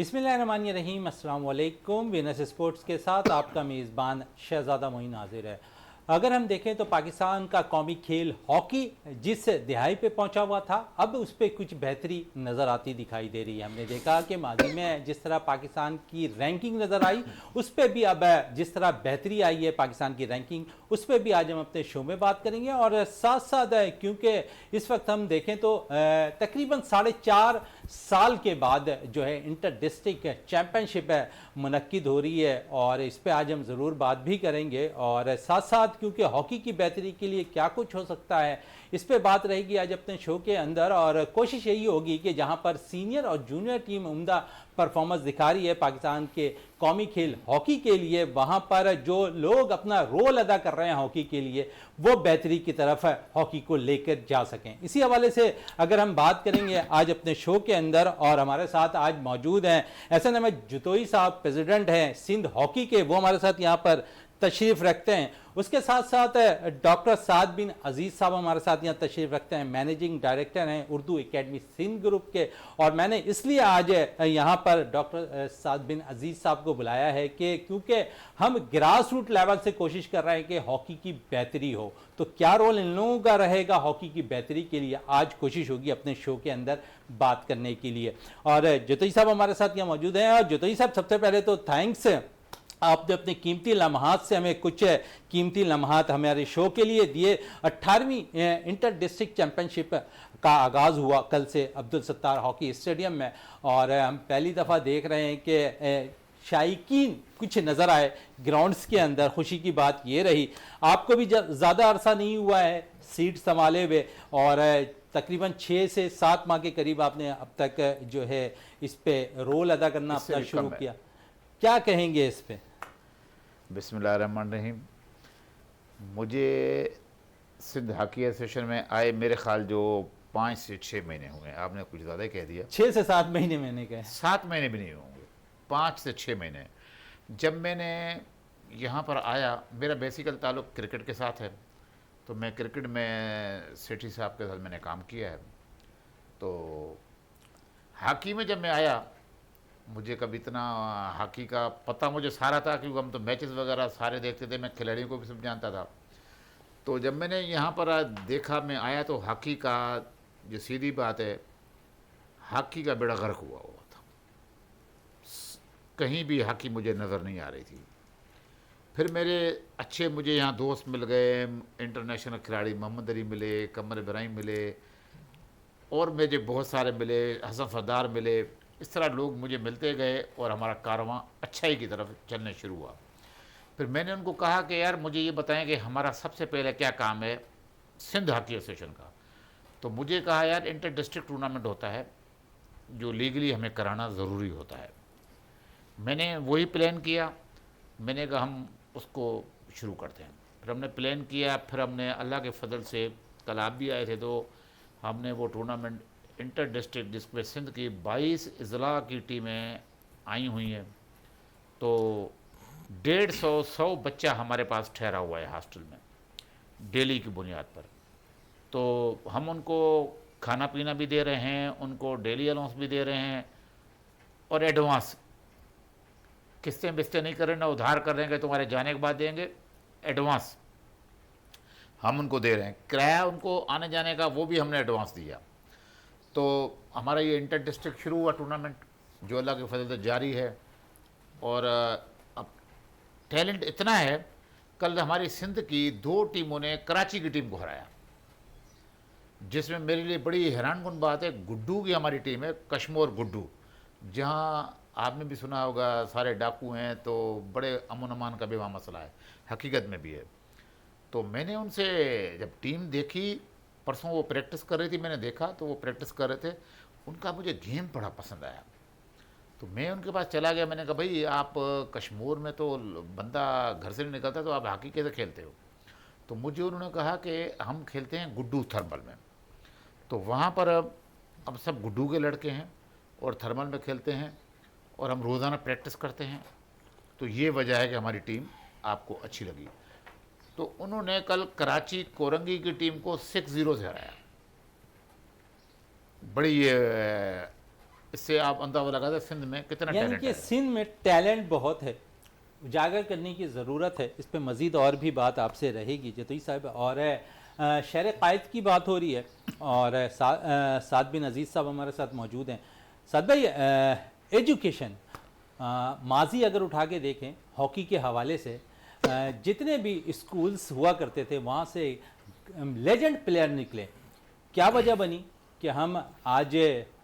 बिस्मिल्लाहिर्रहमानिर्रहीम, अस्सलाम वालेकुम। वीनस स्पोर्ट्स के साथ आपका मेज़बान शहज़ादा मोइन हाजिर है। अगर हम देखें तो पाकिस्तान का कौमी खेल हॉकी जिस दिहाई पे पहुंचा हुआ था, अब उस पर कुछ बेहतरी नज़र आती दिखाई दे रही है। हमने देखा कि माजी में जिस तरह पाकिस्तान की रैंकिंग नज़र आई, उस पर भी अब जिस तरह बेहतरी आई है पाकिस्तान की रैंकिंग, उस पर भी आज हम अपने शो में बात करेंगे। और साथ साथ क्योंकि इस वक्त हम देखें तो तकरीबन 4.5 साल के बाद जो है इंटर डिस्ट्रिक्ट चैम्पियनशिप मुनक्किद हो रही है, और इस पर आज हम ज़रूर बात भी करेंगे। और साथ साथ क्योंकि हॉकी की बेहतरी के लिए क्या कुछ हो सकता है, इस पे बात रहेगी आज अपने शो के अंदर। और कोशिश यही होगी कि जहां पर सीनियर और जूनियर टीम उम्दा परफॉर्मेंस दिखा रही है पाकिस्तान के कौमी खेल हॉकी के लिए, वहां पर जो लोग अपना रोल अदा कर रहे हैं हॉकी के लिए, वो बेहतरी की तरफ हॉकी को लेकर जा सकें। इसी हवाले से अगर हम बात करेंगे आज अपने शो के अंदर, और हमारे साथ आज मौजूद हैं SNM जुतोई साहब, प्रेसिडेंट हैं सिंध हॉकी के, वो हमारे साथ यहाँ पर तशरीफ़ रखते हैं। उसके साथ साथ डॉक्टर साद बिन अजीज़ साहब हमारे साथ यहाँ तशरीफ़ रखते हैं, मैनेजिंग डायरेक्टर हैं उर्दू एकेडमी सिंध ग्रुप के। और मैंने इसलिए आज यहाँ पर डॉक्टर साद बिन अजीज़ साहब को बुलाया है कि क्योंकि हम ग्रास रूट लेवल से कोशिश कर रहे हैं कि हॉकी की बेहतरी हो, तो क्या रोल इन लोगों का रहेगा हॉकी की बेहतरी के लिए, आज कोशिश होगी अपने शो के अंदर बात करने के लिए। और जुतोई साहब हमारे साथ यहाँ मौजूद हैं। और जुतोई साहब, सबसे पहले तो थैंक्स, आपने अपने कीमती लम्हात से हमें कुछ कीमती लम्हात हमारे शो के लिए दिए। 18वीं इंटर डिस्ट्रिक्ट चैम्पियनशिप का आगाज़ हुआ कल से अब्दुल सत्तार हॉकी स्टेडियम में, और हम पहली दफ़ा देख रहे हैं कि शायकीन कुछ नज़र आए ग्राउंड्स के अंदर। खुशी की बात ये रही, आपको भी ज़्यादा अरसा नहीं हुआ है सीट संभाले हुए, और तकरीबन 6 से 7 माह के करीब आपने अब तक जो है इस पे रोल अदा करना अपना शुरू किया। क्या कहेंगे इस पे? बिस्मिल्लाहिर्रहमानिर्रहीम। मुझे सिंध हॉकी एसोसिएशन में आए मेरे ख्याल जो 5 से 6 महीने हुए हैं। आपने कुछ ज़्यादा ही कह दिया। 6 से 7 महीने मैंने कहा। 7 महीने भी नहीं होंगे, 5 से 6 महीने। जब मैंने यहाँ पर आया, मेरा बेसिकल ताल्लुक़ क्रिकेट के साथ है, तो मैं क्रिकेट में सेठी साहब के साथ मैंने काम किया है। तो हॉकी में जब मैं आया, मुझे कभी इतना हॉकी का पता मुझे सारा था, क्योंकि हम तो मैचेस वगैरह सारे देखते थे, मैं खिलाड़ियों को भी सब जानता था। तो जब मैंने यहाँ पर देखा, मैं आया तो हॉकी का, जो सीधी बात है, हॉकी का बेड़ा गर्क हुआ था। कहीं भी हॉकी मुझे नज़र नहीं आ रही थी। फिर मेरे अच्छे मुझे यहाँ दोस्त मिल गए, इंटरनेशनल खिलाड़ी मोहम्मद अली मिले, कमर इब्राहिम मिले, और मुझे बहुत सारे मिले, हसन सरदार मिले। इस तरह लोग मुझे मिलते गए और हमारा कारवां अच्छाई की तरफ चलने शुरू हुआ। फिर मैंने उनको कहा कि यार मुझे ये बताएं कि हमारा सबसे पहले क्या काम है सिंध हॉकी एसोसिएशन का। तो मुझे कहा यार इंटर डिस्ट्रिक्ट टूर्नामेंट होता है जो लीगली हमें कराना ज़रूरी होता है। मैंने वही प्लान किया, मैंने कहा हम उसको शुरू करते हैं। फिर हमने प्लान किया, फिर हमने अल्लाह के फजल से, कल आप भी आए थे, तो हमने वो टूर्नामेंट इंटर डिस्ट्रिक्ट जिसमें सिंध की 22 अजला की टीमें आई हुई हैं, तो 150 बच्चा हमारे पास ठहरा हुआ है हॉस्टल में डेली की बुनियाद पर। तो हम उनको खाना पीना भी दे रहे हैं, उनको डेली अलाउंस भी दे रहे हैं, और एडवांस किस्तें बिस्तें नहीं कर रहे, ना उधार कर रहे हैं कि तुम्हारे जाने के बाद देंगे, एडवांस हम उनको दे रहे हैं। किराया उनको आने जाने का वो भी हमने एडवांस दिया। तो हमारा ये इंटर डिस्ट्रिक्ट शुरू हुआ टूर्नामेंट, जो अल्लाह के फजल से जारी है। और अब टैलेंट इतना है, कल हमारी सिंध की 2 टीमों ने कराची की टीम को हराया, जिसमें मेरे लिए बड़ी हैरानकुन बात है, गुड्डू की हमारी टीम है, कश्मीर गुड्डू, जहाँ आपने भी सुना होगा सारे डाकू हैं, तो बड़े अमन अमान का भी वहाँ मसला है, हकीकत में भी है। तो मैंने उनसे जब टीम देखी, परसों वो प्रैक्टिस कर रही थी, मैंने देखा तो वो प्रैक्टिस कर रहे थे, उनका मुझे गेम बड़ा पसंद आया। तो मैं उनके पास चला गया, मैंने कहा भाई आप कश्मीर में तो बंदा घर से नहीं निकलता, तो आप हॉकी कैसे खेलते हो? तो मुझे उन्होंने कहा कि हम खेलते हैं गुड्डू थर्मल में। तो वहाँ पर अब सब गुड्डू के लड़के हैं और थर्मल में खेलते हैं, और हम रोज़ाना प्रैक्टिस करते हैं। तो ये वजह है कि हमारी टीम आपको अच्छी लगी। तो उन्होंने कल कराची कोरंगी की टीम को 6-0 से हराया। बड़ी इससे आप अंदाजा लगा दे सिंध में कितना यानी टैलेंट कि है। सिंध में टैलेंट बहुत है, उजागर करने की ज़रूरत है। इस पे मज़ीद और भी बात आपसे रहेगी जतोई साहब। और शहर कायद की बात हो रही है और साद बिन अजीज़ साहब हमारे साथ मौजूद हैं। साद भाई, एजुकेशन माजी अगर उठा के देखें हॉकी के हवाले से, जितने भी स्कूल्स हुआ करते थे वहाँ से लेजेंड प्लेयर निकले। क्या वजह बनी कि हम आज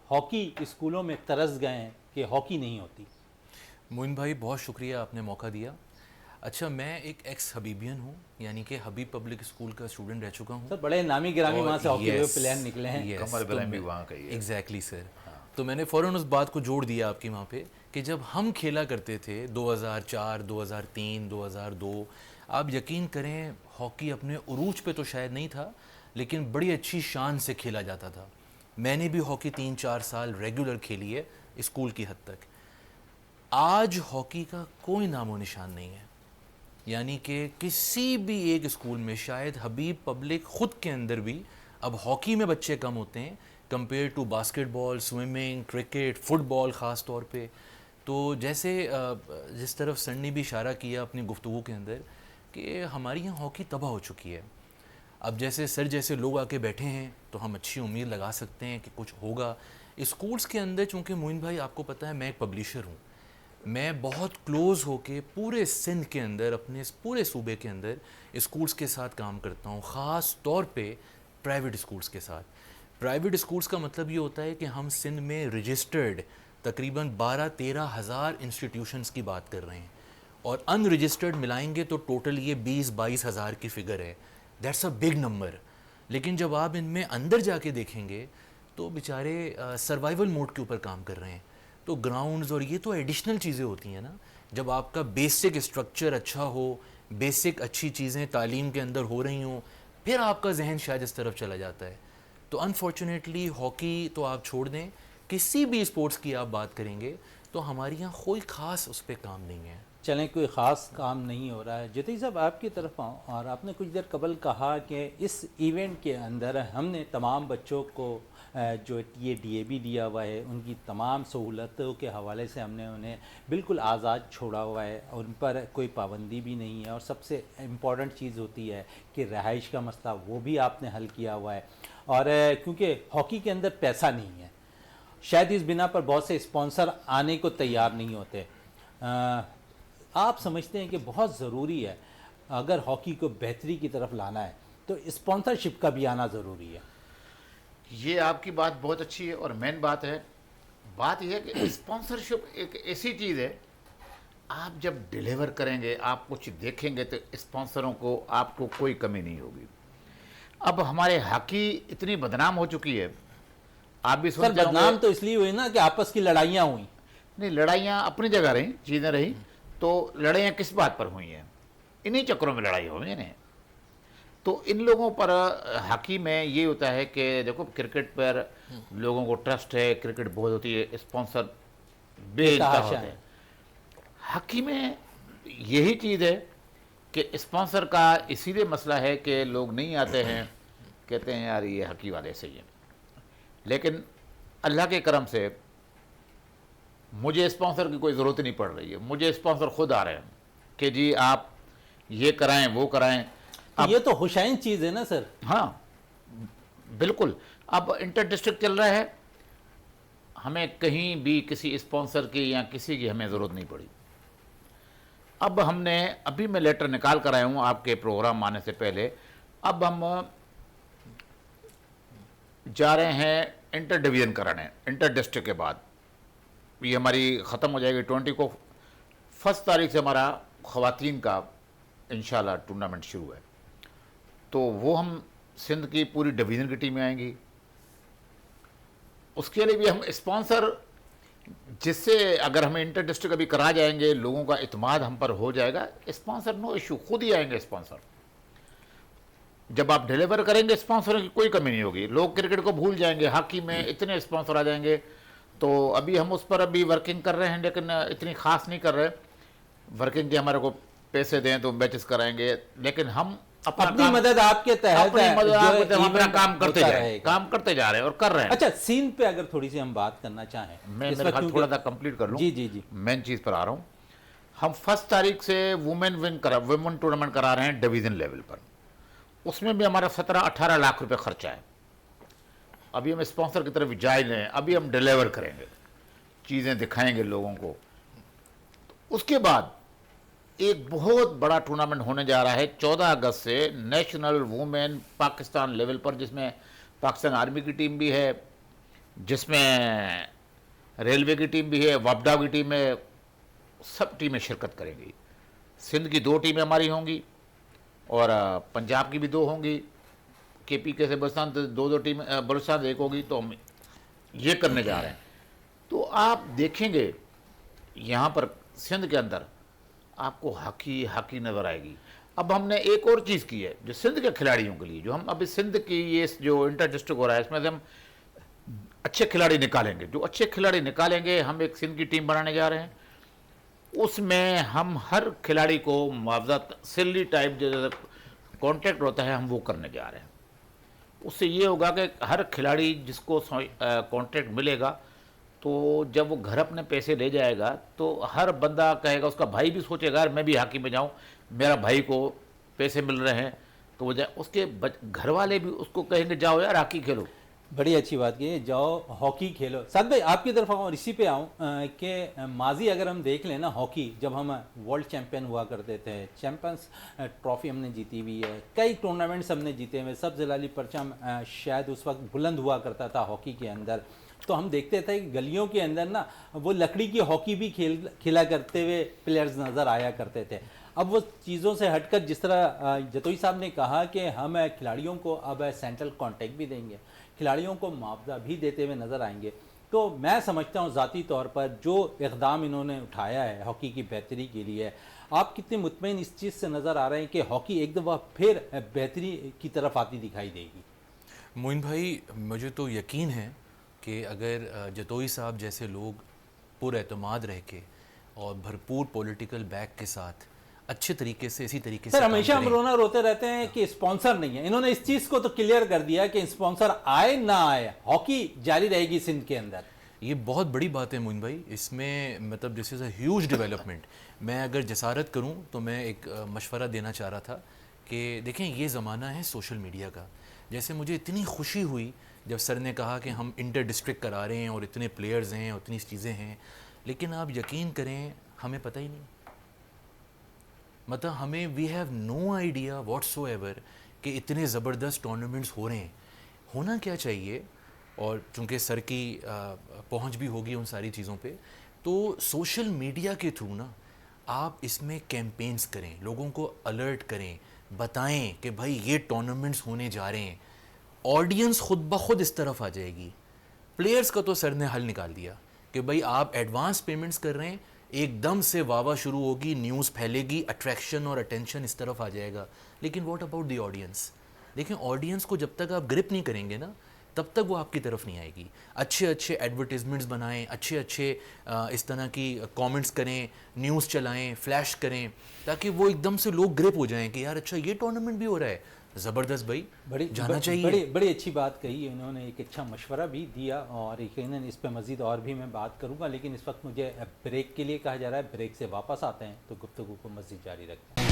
हॉकी स्कूलों में तरस गए हैं कि हॉकी नहीं होती? मोइन भाई बहुत शुक्रिया, आपने मौका दिया। अच्छा, मैं एक एक्स हबीबियन हूँ, यानी कि हबीब पब्लिक स्कूल का स्टूडेंट रह चुका हूँ। सर बड़े नामी गिरामी वहाँ से हॉकी yes, प्लेयर निकले हैं। yes, कमर तो इब्राहिम भी मैं- वहाँ का ही है। Exactly sir. तो मैंने फ़ौरन उस बात को जोड़ दिया आपकी वहाँ पे कि जब हम खेला करते थे 2004, 2003, 2002, आप यकीन करें हॉकी अपने उरूज पे तो शायद नहीं था, लेकिन बड़ी अच्छी शान से खेला जाता था। मैंने भी हॉकी 3-4 साल रेगुलर खेली है स्कूल की हद तक। आज हॉकी का कोई नामो निशान नहीं है, यानी कि किसी भी एक स्कूल में, शायद हबीब पब्लिक ख़ुद के अंदर भी अब हॉकी में बच्चे कम होते हैं compare to basketball, swimming, cricket, football ख़ास तौर पे। तो जैसे जिस तरफ सर ने भी इशारा किया अपनी गुफ्तगू के अंदर कि हमारी यहाँ हॉकी तबाह हो चुकी है। अब जैसे सर जैसे लोग आके बैठे हैं तो हम अच्छी उम्मीद लगा सकते हैं कि कुछ होगा स्कूल्स के अंदर। चूँकि मोइन भाई आपको पता है मैं एक पब्लिशर हूँ, मैं बहुत क्लोज़ होके पूरे सिंध के अंदर, अपने इस पूरे सूबे के अंदर स्कूल्स के साथ काम करता हूँ, ख़ास तौर पे प्राइवेट स्कूल्स के साथ। प्राइवेट स्कूल्स का मतलब ये होता है कि हम सिंध में रजिस्टर्ड तकरीबन 12-13 हज़ार इंस्टीट्यूशंस की बात कर रहे हैं, और अनरजिस्टर्ड मिलाएंगे तो टोटल ये 20-22 हज़ार की फ़िगर है। That's a big number. लेकिन जब आप इनमें अंदर जाके देखेंगे तो बेचारे सर्वाइवल मोड के ऊपर काम कर रहे हैं। तो ग्राउंड्स और ये तो एडिशनल चीज़ें होती हैं ना। जब आपका बेसिक स्ट्रक्चर अच्छा हो, बेसिक अच्छी चीज़ें तालीम के अंदर हो रही हों, फिर आपका जहन शायद इस तरफ चला जाता है। तो अनफॉर्चुनेटली हॉकी तो आप छोड़ दें, किसी भी स्पोर्ट्स की आप बात करेंगे तो हमारे यहाँ कोई ख़ास उस पर काम नहीं है। चलें, कोई ख़ास काम नहीं हो रहा है। जती साहब आपकी तरफ आऊँ, और आपने कुछ देर कबल कहा कि इस इवेंट के अंदर हमने तमाम बच्चों को जो ये डीएबी दिया हुआ है, उनकी तमाम सहूलतों के हवाले से हमने उन्हें बिल्कुल आज़ाद छोड़ा हुआ है, और उन पर कोई पाबंदी भी नहीं है। और सबसे इम्पॉर्टेंट चीज़ होती है कि रहाइश का मसला वो भी आपने हल किया हुआ है। और क्योंकि हॉकी के अंदर पैसा नहीं है, शायद इस बिना पर बहुत से स्पॉन्सर आने को तैयार नहीं होते। आप समझते हैं कि बहुत ज़रूरी है अगर हॉकी को बेहतरी की तरफ लाना है तो स्पॉन्सरशिप का भी आना ज़रूरी है? ये आपकी बात बहुत अच्छी है, और मेन बात यह है कि स्पॉन्सरशिप एक ऐसी चीज़ है, आप जब डिलीवर करेंगे, आप कुछ देखेंगे तो स्पॉन्सरों को आपको कोई कमी नहीं होगी। अब हमारे हॉकी इतनी बदनाम हो चुकी है, आप भी सर सुनते बदनाम होंगे। तो इसलिए हुई ना कि आपस की लड़ाइयाँ हुई। नहीं, लड़ाइयाँ अपनी जगह रही, चीज़ें रही, तो लड़ाइयाँ किस बात पर हुई हैं? इन्हीं चक्करों में लड़ाई हुई है ना। तो इन लोगों पर हॉकी में ये होता है कि देखो, क्रिकेट पर लोगों को ट्रस्ट है, क्रिकेट बहुत होती है, स्पॉन्सर बेचता होता है। हॉकी में यही चीज़ है कि स्पॉन्सर का इसीलिए मसला है कि लोग नहीं आते हैं, कहते हैं यार ये हॉकी वाले सही हैं। लेकिन अल्लाह के करम से मुझे स्पॉन्सर की कोई ज़रूरत नहीं पड़ रही है। मुझे स्पॉन्सर खुद आ रहे हैं कि जी आप ये कराएं, वो कराएं। तो ये तो हुसैन चीज़ है ना सर। हाँ बिल्कुल। अब इंटर डिस्ट्रिक्ट चल रहा है, हमें कहीं भी किसी स्पॉन्सर की या किसी की हमें ज़रूरत नहीं पड़ी। अब हमने अभी मैं लेटर निकाल कर आया हूँ आपके प्रोग्राम आने से पहले। अब हम जा रहे हैं इंटर डिवीज़न कराने, इंटर डिस्ट्रिक्ट के बाद ये हमारी ख़त्म हो जाएगी 20 को। 1 तारीख से हमारा ख़वातीन का इंशाल्लाह टूर्नामेंट शुरू है। तो वो हम सिंध की पूरी डिवीज़न की टीमें आएंगी। उसके लिए भी हम स्पॉन्सर, जिससे अगर हमें इंटर डिस्ट्रिक्ट अभी करा जाएंगे, लोगों का इत्मीनान हम पर हो जाएगा। स्पॉन्सर नो इशू, खुद ही आएंगे स्पॉन्सर। जब आप डिलीवर करेंगे स्पॉन्सर की कोई कमी नहीं होगी। लोग क्रिकेट को भूल जाएंगे, हॉकी में इतने स्पॉन्सर आ जाएंगे। तो अभी हम उस पर अभी वर्किंग कर रहे हैं, लेकिन इतनी ख़ास नहीं कर रहे वर्किंग कि हमारे को पैसे दें तो मैचेस कराएंगे। लेकिन हम अपनी मदद आपके तहत अपनी है, मदद जो आपके तहत हम अपना इवेंट काम करते होता जा रहे हैं, रहेगा। काम करते जा रहे हैं और कर रहे हैं। अच्छा, सीन पे अगर थोड़ी सी हम बात करना चाहें, मैं इस मेरे वक्त ख्याल क्योंकि- थोड़ा सा कंप्लीट कर लूं। जी जी जी। मेन चीज पर आ रहा हूं। हम 1 तारीख से वुमेन टूर्नामेंट करा रहे हैं डिवीजन लेवल पर। उसमें भी हमारा 17-18 लाख रुपए खर्चा है। अभी हम स्पॉन्सर की तरफ जा ही रहे हैं, अभी हम डिलीवर करेंगे, चीज़ें दिखाएंगे लोगों को। उसके बाद एक बहुत बड़ा टूर्नामेंट होने जा रहा है 14 अगस्त से, नेशनल वुमेन पाकिस्तान लेवल पर, जिसमें पाकिस्तान आर्मी की टीम भी है, जिसमें रेलवे की टीम भी है, वापडा की टीम है, सब टीमें शिरकत करेंगी। सिंध की 2 टीमें हमारी होंगी और पंजाब की भी 2 होंगी। KPK से बलुस्तान 2 टीम, बलुस्तान 1 होगी। तो हम ये करने जा रहे हैं। तो आप देखेंगे यहाँ पर सिंध के अंदर आपको हॉकी नज़र आएगी। अब हमने एक और चीज़ की है जो सिंध के खिलाड़ियों के लिए, जो हम अभी सिंध की ये जो इंटर डिस्ट्रिक्ट हो रहा है, इसमें से हम अच्छे खिलाड़ी निकालेंगे। जो अच्छे खिलाड़ी निकालेंगे, हम एक सिंध की टीम बनाने जा रहे हैं। उसमें हम हर खिलाड़ी को मुआवजा, सैलरी टाइप जो कॉन्ट्रैक्ट होता है, हम वो करने जा रहे हैं। उससे ये होगा कि हर खिलाड़ी जिसको कॉन्ट्रैक्ट मिलेगा, तो जब वो घर अपने पैसे ले जाएगा तो हर बंदा कहेगा, उसका भाई भी सोचेगा यार मैं भी हॉकी में जाऊं, मेरा भाई को पैसे मिल रहे हैं, तो वो जाए। उसके घर वाले भी उसको कहेंगे जाओ यार हॉकी खेलो। बड़ी अच्छी बात की है, जाओ हॉकी खेलो। साद भाई, आपकी तरफ आऊँ और इसी पे आऊँ कि माजी अगर हम देख लें ना, हॉकी जब हम वर्ल्ड चैंपियन हुआ करते थे, चैंपियंस ट्रॉफी हमने जीती हुई है, कई टूर्नामेंट्स हमने जीते हुए, सब जिलाली परचम शायद उस वक्त बुलंद हुआ करता था हॉकी के अंदर। तो हम देखते थे कि गलियों के अंदर ना वो लकड़ी की हॉकी भी खेला करते हुए प्लेयर्स नज़र आया करते थे। अब वो चीज़ों से हटकर, जिस तरह जतोई साहब ने कहा कि हम खिलाड़ियों को अब सेंट्रल कॉन्ट्रैक्ट भी देंगे, खिलाड़ियों को मुआवजा भी देते हुए नज़र आएंगे, तो मैं समझता हूँ ज़ाती तौर पर जो इक़दाम इन्होंने उठाया है हॉकी की बेहतरी के लिए, आप कितने मुतमईन इस चीज़ से नज़र आ रहे हैं कि हॉकी एक दफ़ा फिर बेहतरी की तरफ आती दिखाई देगी? मोइन भाई, मुझे तो यकीन है कि अगर जतोई साहब जैसे लोग पुरएतमाद रह के और भरपूर पॉलिटिकल बैक के साथ अच्छे तरीके से, इसी तरीके से सर, काम हमेशा हम करें। रोना रोते रहते हैं कि स्पॉन्सर नहीं है। इन्होंने इस चीज़ को तो क्लियर कर दिया कि स्पॉन्सर आए ना आए, हॉकी जारी रहेगी सिंध के अंदर। ये बहुत बड़ी बात है मोइन भाई, इसमें मतलब this is a huge development. मैं अगर जसारत करूं तो मैं एक मशवरा देना चाह रहा था कि देखें, ये ज़माना है सोशल मीडिया का। जैसे मुझे इतनी खुशी हुई जब सर ने कहा कि हम इंटर डिस्ट्रिक्ट करा रहे हैं और इतने प्लेयर्स हैं और इतनी चीज़ें हैं, लेकिन आप यकीन करें हमें पता ही नहीं। मतलब हमें we have no idea whatsoever कि इतने ज़बरदस्त टूर्नामेंट्स हो रहे हैं। होना क्या चाहिए, और चूँकि सर की पहुंच भी होगी उन सारी चीज़ों पे, तो सोशल मीडिया के थ्रू ना आप इसमें कैंपेन्स करें, लोगों को अलर्ट करें, बताएं कि भाई ये टूर्नामेंट्स होने जा रहे हैं। ऑडियंस खुद ब खुद इस तरफ आ जाएगी। प्लेयर्स का तो सर ने हल निकाल दिया कि भाई आप एडवांस पेमेंट्स कर रहे हैं, एकदम से वावा शुरू होगी, न्यूज़ फैलेगी, अट्रैक्शन और अटेंशन इस तरफ आ जाएगा। लेकिन व्हाट अबाउट द ऑडियंस? देखिए, ऑडियंस को जब तक आप ग्रिप नहीं करेंगे ना, तब तक वो आपकी तरफ नहीं आएगी। अच्छे अच्छे एडवर्टीजमेंट्स बनाएं, अच्छे अच्छे इस तरह की कमेंट्स करें, न्यूज़ चलाएं, फ्लैश करें, ताकि वो एकदम से लोग ग्रिप हो जाएं कि यार अच्छा ये टूर्नामेंट भी हो रहा है, ज़बरदस्त भाई, जाना चाहिए। बड़ी अच्छी बात कही इन्होंने, एक अच्छा मशवरा भी दिया और यकीनन इस पर मज़ीद और भी मैं बात करूंगा। लेकिन इस वक्त मुझे ब्रेक के लिए कहा जा रहा है, ब्रेक से वापस आते हैं तो गुफ्तगू को मज़ीद जारी रखते हैं।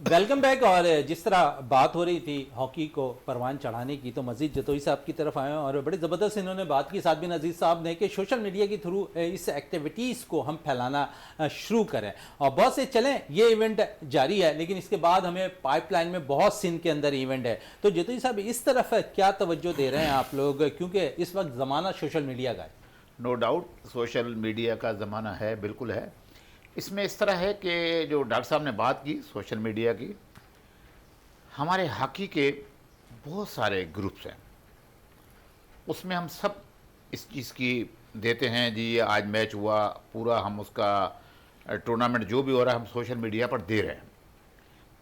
Welcome back. और जिस तरह बात हो रही थी हॉकी को परवान चढ़ाने की, तो मजीद जतोई साहब की तरफ आए और बड़े ज़बरदस्त इन्होंने बात की, साथ बिन अजीज़ साहब ने, कि सोशल मीडिया के थ्रू इस एक्टिविटीज़ को हम फैलाना शुरू करें। और बहुत से चलें, ये इवेंट जारी है, लेकिन इसके बाद हमें पाइपलाइन में बहुत सिंध के अंदर इवेंट है। तो जतोई साहब, इस तरफ क्या तवज्जो दे रहे हैं आप लोग, क्योंकि इस वक्त ज़माना सोशल मीडिया का है? नो डाउट सोशल मीडिया का ज़माना है, बिल्कुल है। इसमें इस तरह है कि जो डॉक्टर साहब ने बात की सोशल मीडिया की, हमारे हॉकी के बहुत सारे ग्रुप्स हैं, उसमें हम सब इस चीज़ की देते हैं जी, ये आज मैच हुआ पूरा, हम उसका टूर्नामेंट जो भी हो रहा है हम सोशल मीडिया पर दे रहे हैं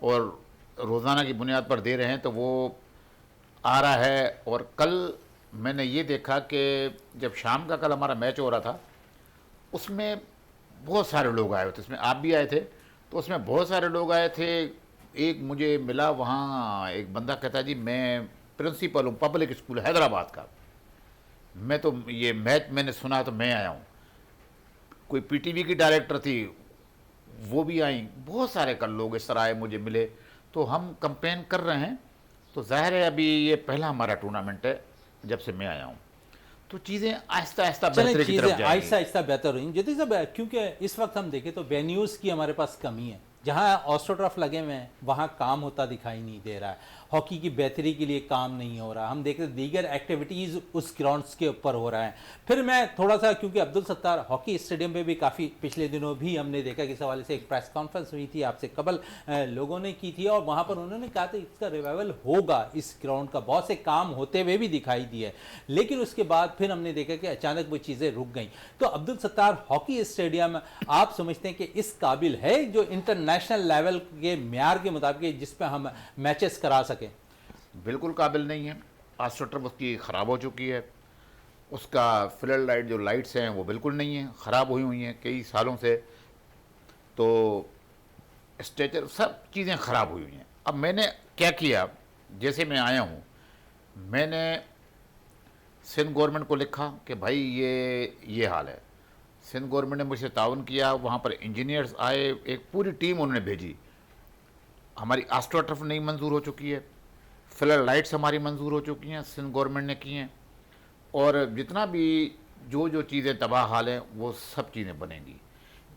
और रोज़ाना की बुनियाद पर दे रहे हैं, तो वो आ रहा है। और कल मैंने ये देखा कि जब शाम का कल हमारा मैच हो रहा था, उसमें बहुत सारे लोग आए थे, उसमें आप भी आए थे, तो उसमें बहुत सारे लोग आए थे। एक मुझे मिला वहाँ एक बंदा, कहता जी मैं प्रिंसिपल हूँ पब्लिक स्कूल हैदराबाद का, मैं तो ये मैच मैंने सुना तो मैं आया हूँ। कोई पीटीवी की डायरेक्टर थी, वो भी आई, बहुत सारे कल लोग इस तरह आए, मुझे मिले। तो हम कंपेन कर रहे हैं, तो जाहिर है अभी ये पहला हमारा टूर्नामेंट है जब से मैं आया हूँ, तो चीज़ें आहिस्ता आहिस्ता बेहतरी की तरफ चीज़ें जाएंगी। आहिस्ता आहिस्ता बेहतर हुई ज्योति साहब, क्योंकि इस वक्त हम देखें तो वेन्यूज़ की हमारे पास कमी है। जहाँ ऑस्ट्रोटर्फ लगे हुए हैं वहाँ काम होता दिखाई नहीं दे रहा है, हॉकी की बेहतरी के लिए काम नहीं हो रहा, हम देख रहे दीगर एक्टिविटीज़ उस ग्राउंड्स के ऊपर हो रहा है। फिर मैं थोड़ा सा, क्योंकि अब्दुल सत्तार हॉकी स्टेडियम पे भी काफ़ी पिछले दिनों भी हमने देखा कि इस हवाले से एक प्रेस कॉन्फ्रेंस हुई थी, आपसे कबल लोगों ने की थी, और वहाँ पर उन्होंने कहा था इसका रिवाइवल होगा, इस ग्राउंड का बहुत से काम होते हुए भी दिखाई दिए। लेकिन उसके बाद फिर हमने देखा कि अचानक वो चीज़ें रुक गई। तो अब्दुल सत्तार हॉकी स्टेडियम आप समझते हैं कि इस काबिल है जो इंटरनेशनल लेवल के म्यार के मुताबिक जिस पर हम मैचेस करा सकें? बिल्कुल काबिल नहीं है। आस्ट्रोटर्फ उसकी ख़राब हो चुकी है, उसका फ्लड लाइट जो लाइट्स हैं वो बिल्कुल नहीं है, ख़राब हुई हुई हैं कई सालों से, तो स्ट्रेचर सब चीज़ें ख़राब हुई हुई हैं। अब मैंने क्या किया, जैसे मैं आया हूँ, मैंने सिंध गवर्नमेंट को लिखा कि भाई ये हाल है। सिंध गवर्नमेंट ने मुझसे ताउन किया, वहाँ पर इंजीनियर्स आए, एक पूरी टीम उन्होंने भेजी। हमारी आस्ट्रोटर्फ नहीं मंजूर हो चुकी है, फ्लड लाइट्स हमारी मंजूर हो चुकी हैं, सिंध गवर्नमेंट ने की हैं, और जितना भी जो चीज़ें तबाह हाल हैं वो सब चीज़ें बनेंगी।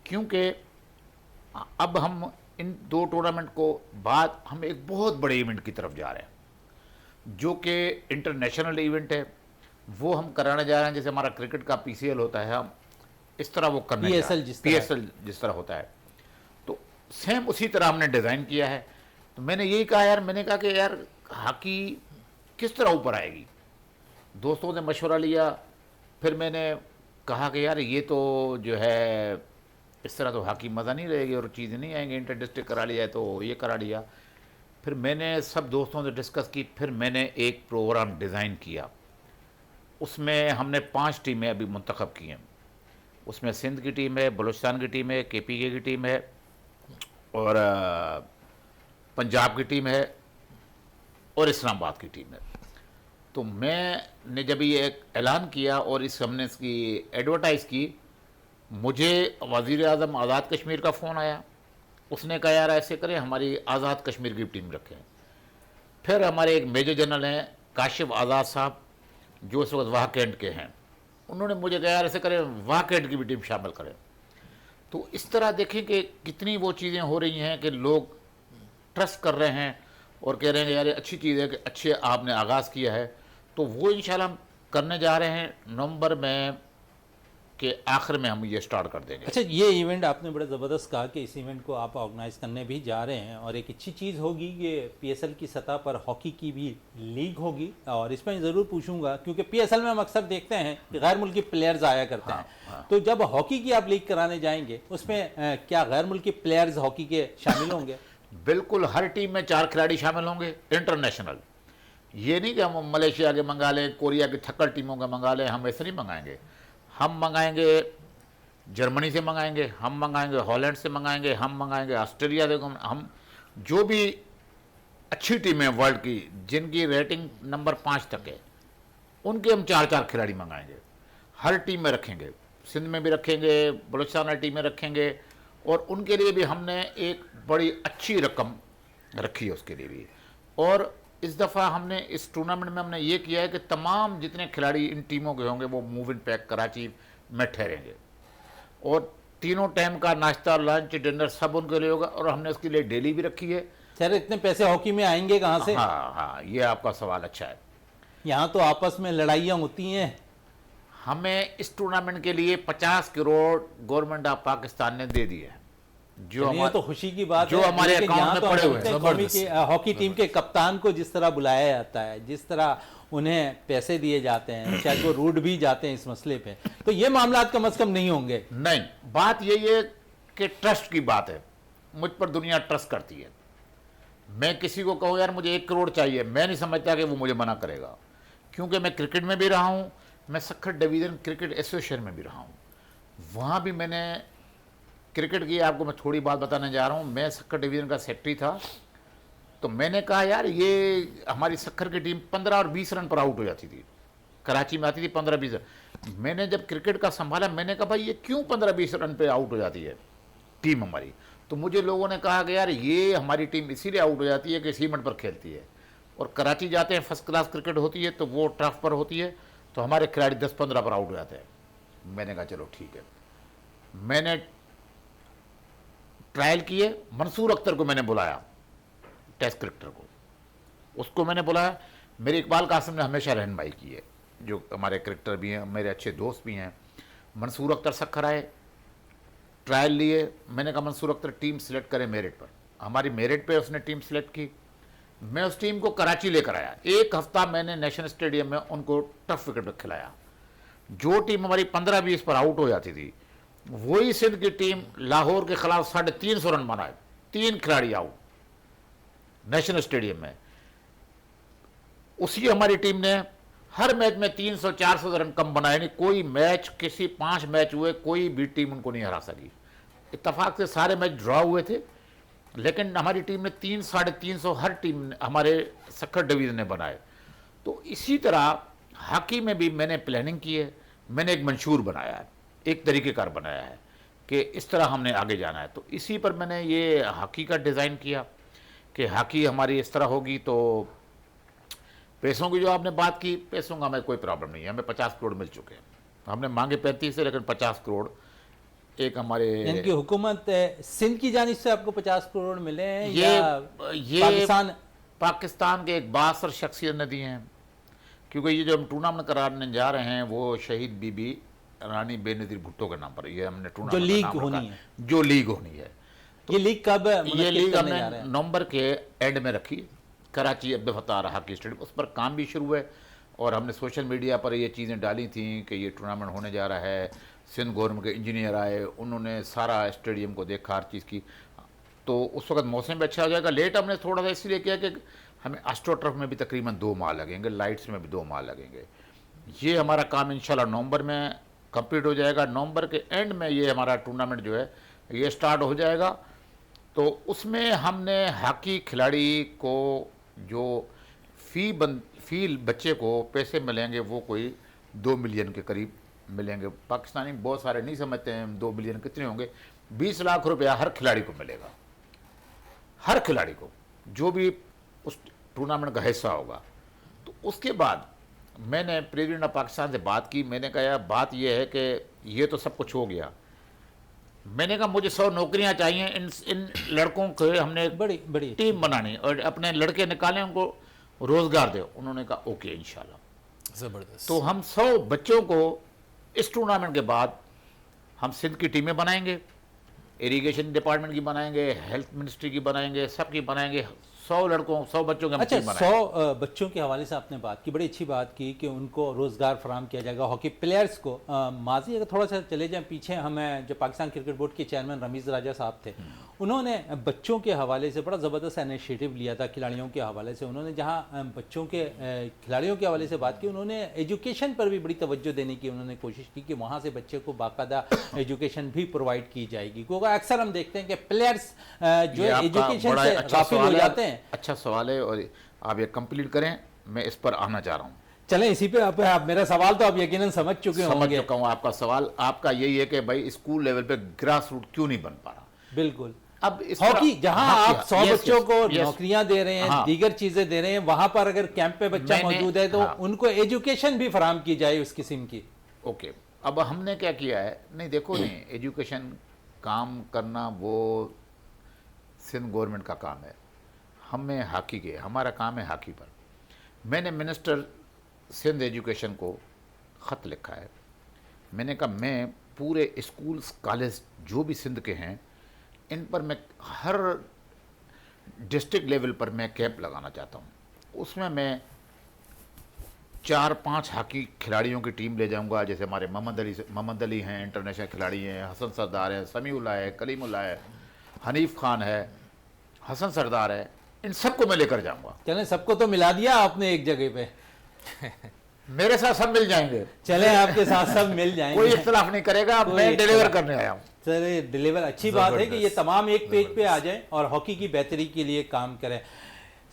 क्योंकि अब हम इन 2 टूर्नामेंट को बाद हम एक बहुत बड़े इवेंट की तरफ जा रहे हैं जो कि इंटरनेशनल इवेंट है, वो हम कराने जा रहे हैं। जैसे हमारा क्रिकेट का पीसीएल होता है, हम इस तरह वो करने जा रहे हैं, पीएसएल जिस तरह होता है, तो सेम उसी तरह हमने डिज़ाइन किया है। तो मैंने यही कहा यार, मैंने कहा कि यार हॉकी किस तरह ऊपर आएगी। दोस्तों ने मशवरा लिया, फिर मैंने कहा कि यार ये तो जो है इस तरह तो हॉकी मज़ा नहीं रहेगी और चीज़ें नहीं आएंगी, इंटर डिस्ट्रिक्ट करा लिया है तो ये करा लिया। फिर मैंने सब दोस्तों से डिस्कस की, फिर मैंने एक प्रोग्राम डिज़ाइन किया। उसमें हमने 5 टीमें अभी मुंतखब की हैं। उसमें सिंध की टीम है, बलूचिस्तान की टीम है, केपीके की टीम है और पंजाब की टीम है और इस्लामाबाद की टीम है। तो मैंने जब ये एक ऐलान किया और हमने इसकी एडवर्टाइज़ की, मुझे वज़ीर आज़म आज़ाद कश्मीर का फ़ोन आया। उसने कहा यार ऐसे करें, हमारी आज़ाद कश्मीर की टीम रखें। फिर हमारे एक मेजर जनरल हैं काशिफ आज़ाद साहब, जो इस वक्त वाह कैंट के हैं, उन्होंने मुझे कहा यार ऐसे करें वाह कैंट की भी टीम शामिल करें। तो इस तरह देखें कि कितनी वो चीज़ें हो रही हैं कि लोग ट्रस्ट कर रहे हैं और कह रहे हैं यार अच्छी चीज़ है कि अच्छे आपने आगाज़ किया है। तो वो इंशाल्लाह हम करने जा रहे हैं नवंबर में के आखिर में हम ये स्टार्ट कर देंगे। अच्छा, ये इवेंट आपने बड़ा ज़बरदस्त कहा कि इस इवेंट को आप ऑर्गेनाइज करने भी जा रहे हैं, और एक अच्छी चीज़ होगी कि पीएसएल की सतह पर हॉकी की भी लीग होगी। और इसमें ज़रूर पूछूंगा क्योंकि पीएसएल में हम अक्सर देखते हैं कि गैर मुल्की प्लेयर्स आया करते हैं, तो जब हॉकी की आप लीग कराने जाएंगे उसमें क्या गैर मुल्की प्लेयर्स हॉकी के शामिल होंगे? बिल्कुल, हर टीम में 4 खिलाड़ी शामिल होंगे इंटरनेशनल। ये नहीं कि हम मलेशिया के मंगा लें, कोरिया की थक्कड़ टीमों के मंगा लें, हम ऐसे नहीं मंगाएंगे। हम मंगाएंगे जर्मनी से मंगाएंगे, हम मंगाएंगे हॉलैंड से मंगाएंगे, हम मंगाएंगे ऑस्ट्रेलिया से। हम जो भी अच्छी टीमें वर्ल्ड की जिनकी रेटिंग नंबर 5 तक है, उनके हम 4-4 खिलाड़ी मंगाएंगे, हर टीम में रखेंगे। सिंध में भी रखेंगे, बलूचिस्तान टीम में रखेंगे, और उनके लिए भी हमने एक बड़ी अच्छी रकम रखी है उसके लिए भी। और इस दफ़ा हमने इस टूर्नामेंट में हमने ये किया है कि तमाम जितने खिलाड़ी इन टीमों के होंगे वो मूव इन पैक कराची में ठहरेंगे, और तीनों टाइम का नाश्ता, लंच, डिनर सब उनके लिए होगा। और हमने उसके लिए डेली भी रखी है। सर, इतने पैसे हॉकी में आएंगे कहाँ से? हाँ, ये आपका सवाल अच्छा है। यहाँ तो आपस में लड़ाइयाँ होती हैं। हमें इस टूर्नामेंट के लिए 50 करोड़ गवर्नमेंट ऑफ पाकिस्तान ने दे दिए हैं। जो चलिए, ये तो खुशी की बात जो है, हमारे लेकिन अकाउंट यहाँ में तो पड़े हम हुए हैं। देखते हैं कौमी की हॉकी टीम के कप्तान को जिस तरह बुलाया जाता है, जिस तरह उन्हें पैसे दिए जाते हैं, शायद वो रूठ भी जाते हैं इस मसले पे, तो ये मामला कम से कम नहीं होंगे। नहीं, बात यही है कि ट्रस्ट की बात है। मुझ पर दुनिया ट्रस्ट करती है। मैं किसी को कहूँ यार मुझे 1 करोड़ चाहिए, मैं नहीं समझता कि वो मुझे मना करेगा, क्योंकि मैं क्रिकेट में भी रहा हूँ, मैं सक्खर डिवीज़न क्रिकेट एसोसिएशन में भी रहा हूँ। वहाँ भी मैंने क्रिकेट की, आपको मैं थोड़ी बात बताने जा रहा हूँ। मैं सक्खर डिवीज़न का सेक्रेटरी था, तो मैंने कहा यार ये हमारी सक्खर की टीम 15 और 20 रन पर आउट हो जाती थी, कराची में आती थी 15-20 रन। मैंने जब क्रिकेट का संभाला, मैंने कहा भाई ये क्यों 15-20 रन पे आउट हो जाती है टीम हमारी। तो मुझे लोगों ने कहा कि यार ये हमारी टीम इसीलिए आउट हो जाती है कि सीमेंट पर खेलती है, और कराची जाते हैं फर्स्ट क्लास क्रिकेट होती है तो वो टर्फ पर होती है, तो हमारे खिलाड़ी 10-15 पर आउट हो जाते हैं। मैंने कहा चलो ठीक है। मैंने ट्रायल किए, मंसूर अख्तर को मैंने बुलाया, टेस्ट क्रिकेटर को, उसको मैंने बुलाया। मेरे इकबाल कासिम ने हमेशा रहनुमाई की है, जो हमारे क्रिकेटर भी हैं, मेरे अच्छे दोस्त भी हैं। मंसूर अख्तर सक्खर आए, ट्रायल लिए। मैंने कहा मंसूर अख्तर टीम सिलेक्ट करें मेरिट पर। हमारी मेरिट पे उसने टीम सिलेक्ट की। मैं उस टीम को कराची लेकर आया। 1 हफ्ता मैंने नेशनल स्टेडियम में उनको टफ विकेट पर खिलाया। जो टीम हमारी 15-20 पर आउट हो जाती थी, वही सिंध की टीम लाहौर के खिलाफ 350 रन बनाए, 3 खिलाड़ी आउट नेशनल स्टेडियम में। उसी हमारी टीम ने हर मैच में 300-400 रन कम बनाए नहीं। कोई मैच, किसी 5 मैच हुए, कोई भी टीम उनको नहीं हरा सकी। इत्तेफाक से सारे मैच ड्रॉ हुए थे, लेकिन हमारी टीम ने 300-350 हर टीम हमारे सक्खर डिवीज़न ने बनाए। तो इसी तरह हॉकी में भी मैंने प्लानिंग की है। मैंने एक मंशूर बनाया है, एक तरीक़ेकार बनाया है कि इस तरह हमने आगे जाना है। तो इसी पर मैंने ये हॉकी का डिज़ाइन किया कि हॉकी हमारी इस तरह होगी। तो पैसों की जो आपने बात की, पैसों का हमें कोई प्रॉब्लम नहीं है। हमें 50 करोड़ मिल चुके हैं। हमने मांगे 35 है, लेकिन 50 करोड़ एक हमारे इनकी हुकूमत सिंध की जानिब से आपको 50 करोड़ मिले हैं, ये पाकिस्तान के एक बासर शख्सियत ने दिए हैं। क्योंकि ये जो हम टूर्नामेंट कराने जा रहे हैं वो शहीद बीबी रानी बेनज़ीर भुट्टो के नाम पर ये हमने टूर्नामेंट जो लीग होनी है, जो लीग होनी है। तो ये लीग कब ये लीग हमने नवंबर के एंड में रखी, Karachi Abdul Fattah hockey stadium. उस पर काम भी शुरू है, और हमने सोशल मीडिया पर ये चीज़ें डाली थी कि ये टूर्नामेंट होने जा रहा है। सिंध गवर्नमेंट के इंजीनियर आए, उन्होंने सारा स्टेडियम को देखा, हर चीज़ की। तो उस वक्त मौसम भी अच्छा हो जाएगा। लेट हमने थोड़ा सा इसलिए किया कि हमें एस्ट्रोटर्फ में भी तकरीबन 2 माह लगेंगे, लाइट्स में भी 2 माह लगेंगे। ये हमारा काम इंशाल्लाह नवंबर में कंप्लीट हो जाएगा। नवंबर के एंड में ये हमारा टूर्नामेंट जो है ये स्टार्ट हो जाएगा। तो उसमें हमने हॉकी खिलाड़ी को जो फी बच्चे को पैसे मिलेंगे वो कोई 2 मिलियन के करीब मिलेंगे। पाकिस्तानी बहुत सारे नहीं समझते हैं 2 मिलियन कितने होंगे। 20 लाख रुपया हर खिलाड़ी को मिलेगा, हर खिलाड़ी को, जो भी उस टूर्नामेंट का हिस्सा होगा। तो उसके बाद मैंने प्रेसिडेंट ऑफ पाकिस्तान से बात की। मैंने कहा यार बात यह है कि ये तो सब कुछ हो गया, मैंने कहा मुझे 100 नौकरियां चाहिए। इन लड़कों को हमने बड़ी टीम बनानी और अपने लड़के निकालें, उनको रोजगार दे। उन्होंने कहा ओके इंशाल्लाह। ज़बरदस्त। तो हम 100 बच्चों को इस टूर्नामेंट के बाद हम सिंध की टीमें बनाएंगे, इरिगेशन डिपार्टमेंट की बनाएंगे, हेल्थ मिनिस्ट्री की बनाएंगे, सबकी बनाएंगे। 100 लड़कों 100 बच्चों के हम अच्छा, टीम बनाएंगे। 100 बच्चों के हवाले से आपने बात की, बड़ी अच्छी बात की कि उनको रोज़गार फराहम किया जाएगा, हॉकी प्लेयर्स को। माजी अगर थोड़ा सा चले जाएं पीछे, हमें जो पाकिस्तान क्रिकेट बोर्ड के चेयरमैन रमीज़ राजा साहब थे, उन्होंने बच्चों के हवाले से बड़ा ज़बरदस्त इनिशिएटिव लिया था। खिलाड़ियों के हवाले से उन्होंने जहाँ बच्चों के खिलाड़ियों के हवाले से बात की, उन्होंने एजुकेशन पर भी बड़ी तवज्जो देने की उन्होंने कोशिश की कि वहाँ से बच्चे को बाकायदा एजुकेशन भी प्रोवाइड की जाएगी। क्योंकि अक्सर हम देखते हैं कि प्लेयर्स जो एजुकेशन से गाफिल हो जाते हैं। अच्छा सवाल है और आप ये कंप्लीट करें, मैं इस पर आना चाह रहा हूँ। चलें इसी पे आप मेरा सवाल तो आप यकीनन समझ चुके होंगे। समझ चुका हूँ आपका सवाल। आपका यही है कि भाई स्कूल लेवल पे ग्रास रूट क्यों नहीं बन पा रहा। बिल्कुल। अब इस हॉकी जहां आप 100 बच्चों को यस, नौकरियां दे रहे हैं, हाँ, दीगर चीजें दे रहे हैं, वहां पर अगर कैंप पे बच्चा मौजूद है तो हाँ, उनको एजुकेशन भी फराहम की जाए उस किस्म की। ओके। अब हमने क्या किया है, नहीं देखो नहीं, एजुकेशन काम करना वो सिंध गवर्नमेंट का काम है, हमें हॉकी के, हमारा काम है हॉकी पर। मैंने मिनिस्टर सिंध एजुकेशन को ख़त लिखा है। मैंने कहा मैं पूरे स्कूल्स कॉलेज जो भी सिंध के हैं इन पर मैं हर डिस्ट्रिक्ट लेवल पर मैं कैंप लगाना चाहता हूँ। उसमें मैं 4-5 हॉकी खिलाड़ियों की टीम ले जाऊंगा, जैसे हमारे मोहम्मद अली हैं, इंटरनेशनल खिलाड़ी हैं, हसन सरदार है, समीउल्लाह है, कलीमुल्लाह है, हनीफ खान है, हसन सरदार है, इन सबको मैं लेकर जाऊंगा। चलें, सबको तो मिला दिया आपने एक जगह पे। मेरे साथ सब मिल जाएंगे, चलें, आपके साथ सब मिल जाएंगे, कोई इख्तलाफ नहीं करेगा, मैं डिलीवर करने आया हूँ। चलिए, डिलीवर, अच्छी बात है कि ये तमाम एक पेज पे आ जाएं और हॉकी की बेहतरी के लिए काम करें।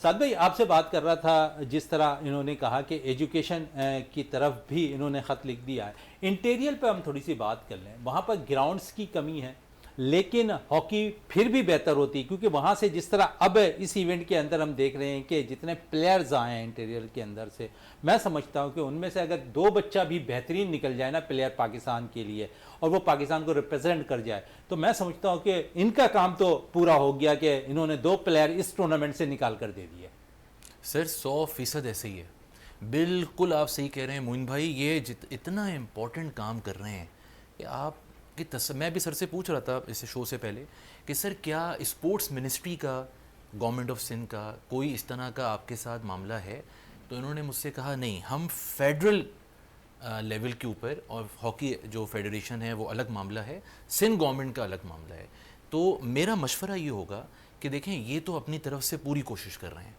साद भाई, आपसे बात कर रहा था, जिस तरह इन्होंने कहा कि एजुकेशन की तरफ भी इन्होंने ख़त लिख दिया है। इंटीरियर पे हम थोड़ी सी बात कर लें, वहाँ पर ग्राउंड्स की कमी है, लेकिन हॉकी फिर भी बेहतर होती है, क्योंकि वहाँ से जिस तरह अब इस इवेंट के अंदर हम देख रहे हैं कि जितने प्लेयर्स आए हैं इंटीरियर के अंदर से, मैं समझता हूँ कि उनमें से अगर 2 बच्चा भी बेहतरीन निकल जाए ना प्लेयर पाकिस्तान के लिए, और वो पाकिस्तान को रिप्रेजेंट कर जाए, तो मैं समझता हूँ कि इनका काम तो पूरा हो गया कि इन्होंने 2 प्लेयर इस टूर्नामेंट से निकाल कर दे दिए। सर 100% ऐसे ही है, बिल्कुल आप सही कह रहे हैं मोइन भाई। ये इतना इम्पोर्टेंट काम कर रहे हैं कि आप कि मैं भी सर से पूछ रहा था इस शो से पहले कि सर क्या स्पोर्ट्स मिनिस्ट्री का, गवर्नमेंट ऑफ सिंध का कोई इस तरह का आपके साथ मामला है? तो इन्होंने मुझसे कहा नहीं, हम फेडरल लेवल के ऊपर, और हॉकी जो फेडरेशन है वो अलग मामला है, सिंध गवर्नमेंट का अलग मामला है। तो मेरा मशवरा ये होगा कि देखें, ये तो अपनी तरफ से पूरी कोशिश कर रहे हैं,